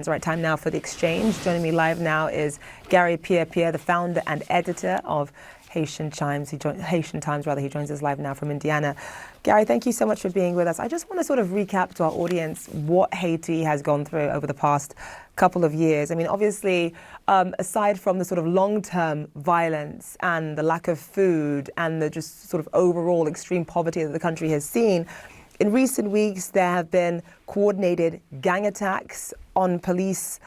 It's the right time now for the exchange. Joining me live now is Gary Pierre, the founder and editor of Haitian Times. He joins us live now from Indiana. Gary, thank you so much for being with us. I just want to sort of recap to our audience what Haiti has gone through over the past couple of years. I mean, obviously, aside from the sort of long-term violence and the lack of food and the just sort of overall extreme poverty that the country has seen, in recent weeks, there have been coordinated gang attacks on police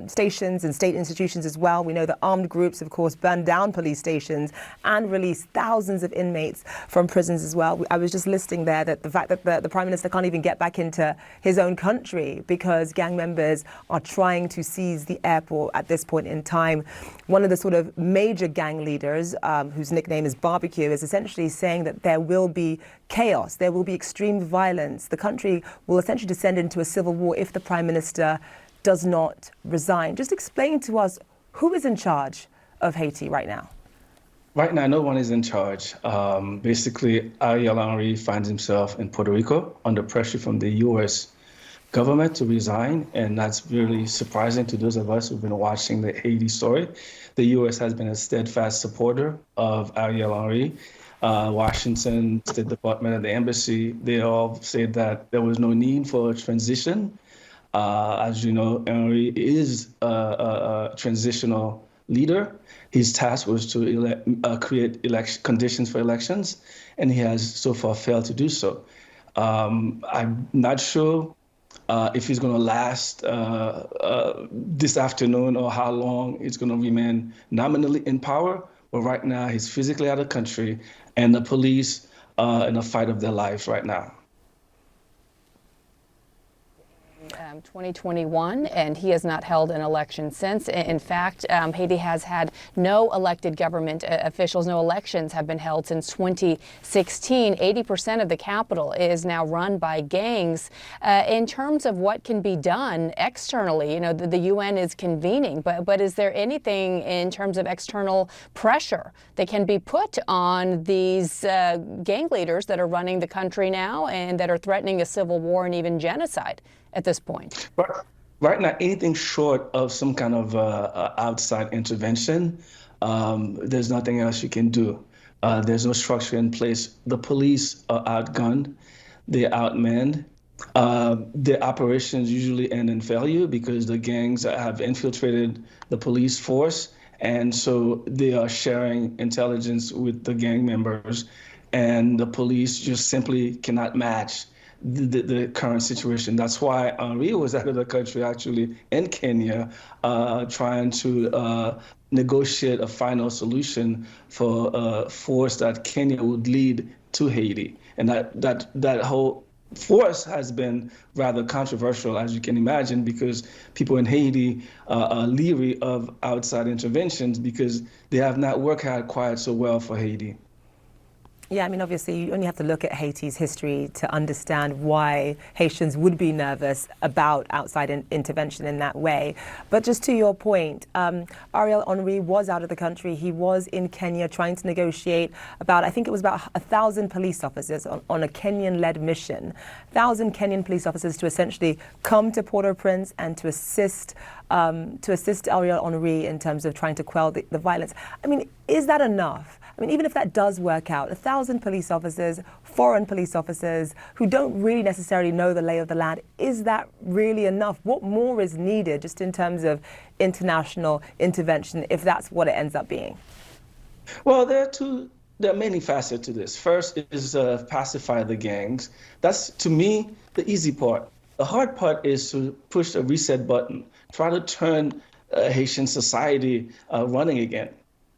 stations and state institutions as well. We know that armed groups, of course, burned down police stations and released thousands of inmates from prisons as well. I was just listing there that the fact that the Prime Minister can't even get back into his own country because gang members are trying to seize the airport at this point in time. One of the sort of major gang leaders, whose nickname is Barbecue, is essentially saying that there will be chaos, there will be extreme violence. The country will essentially descend into a civil war if the Prime Minister does not resign. Just explain to us who is in charge of Haiti right now. Right now, no one is in charge. Basically, Ariel Henry finds himself in Puerto Rico under pressure from the U.S. government to resign, and that's really surprising to those of us who've been watching the Haiti story. The U.S. has been a steadfast supporter of Ariel Henry. Washington, State Department, and the embassy, they all said that there was no need for a transition. As you know, Henry is a transitional leader. His task was to create conditions for elections, and he has so far failed to do so. I'm not sure if he's going to last this afternoon or how long he's going to remain nominally in power. But right now, he's physically out of the country, and the police in a fight of their lives right now. 2021, and he has not held an election since. In fact, Haiti has had no elected government officials. No elections have been held since 2016. 80% of the capital is now run by gangs. In terms of what can be done externally, you know, the UN is convening, but is there anything in terms of external pressure that can be put on these gang leaders that are running the country now and that are threatening a civil war and even genocide at this point? Right now, anything short of some kind of outside intervention, there's nothing else you can do. There's no structure in place. The police are outgunned, they're outmanned. Their operations usually end in failure because the gangs have infiltrated the police force, and so they are sharing intelligence with the gang members, and the police just simply cannot match the current situation. That's why Henry was out of the country, actually, in Kenya, trying to negotiate a final solution for a force that Kenya would lead to Haiti. And that whole force has been rather controversial, as you can imagine, because people in Haiti are leery of outside interventions because they have not worked out quite so well for Haiti. Yeah, I mean, obviously, you only have to look at Haiti's history to understand why Haitians would be nervous about outside intervention in that way. But just to your point, Ariel Henry was out of the country. He was in Kenya trying to negotiate I think it was about 1,000 police officers on a Kenyan-led mission. 1,000 Kenyan police officers to essentially come to Port-au-Prince and to assist Ariel Henry in terms of trying to quell the violence. I mean, is that enough? I mean, even if that does work out, 1,000 police officers, foreign police officers who don't really necessarily know the lay of the land, is that really enough? What more is needed just in terms of international intervention if that's what it ends up being? Well, there are many facets to this. First is pacify the gangs. That's, to me, the easy part. The hard part is to push the reset button, try to turn Haitian society running again.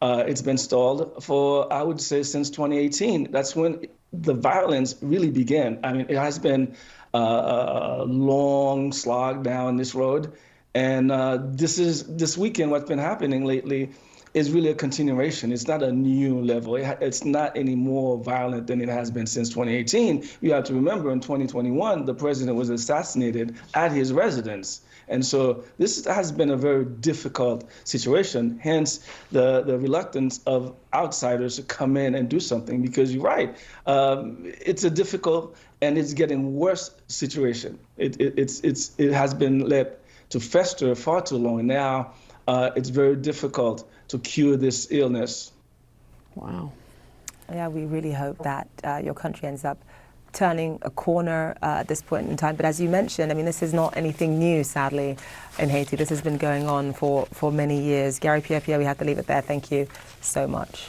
It's been stalled for, I would say, since 2018. That's when the violence really began. I mean, it has been a long slog down this road. And this weekend, what's been happening lately is really a continuation. It's not a new level. It's not any more violent than it has been since 2018. You have to remember in 2021, the president was assassinated at his residence. And so this has been a very difficult situation, hence the reluctance of outsiders to come in and do something, because you're right, it's a difficult and it's getting worse situation. It has been let to fester far too long. And now it's very difficult to cure this illness. Wow. Yeah, we really hope that your country ends up turning a corner at this point in time. But as you mentioned, I mean, this is not anything new, sadly, in Haiti. This has been going on for many years. Gary Pierre, we have to leave it there. Thank you so much.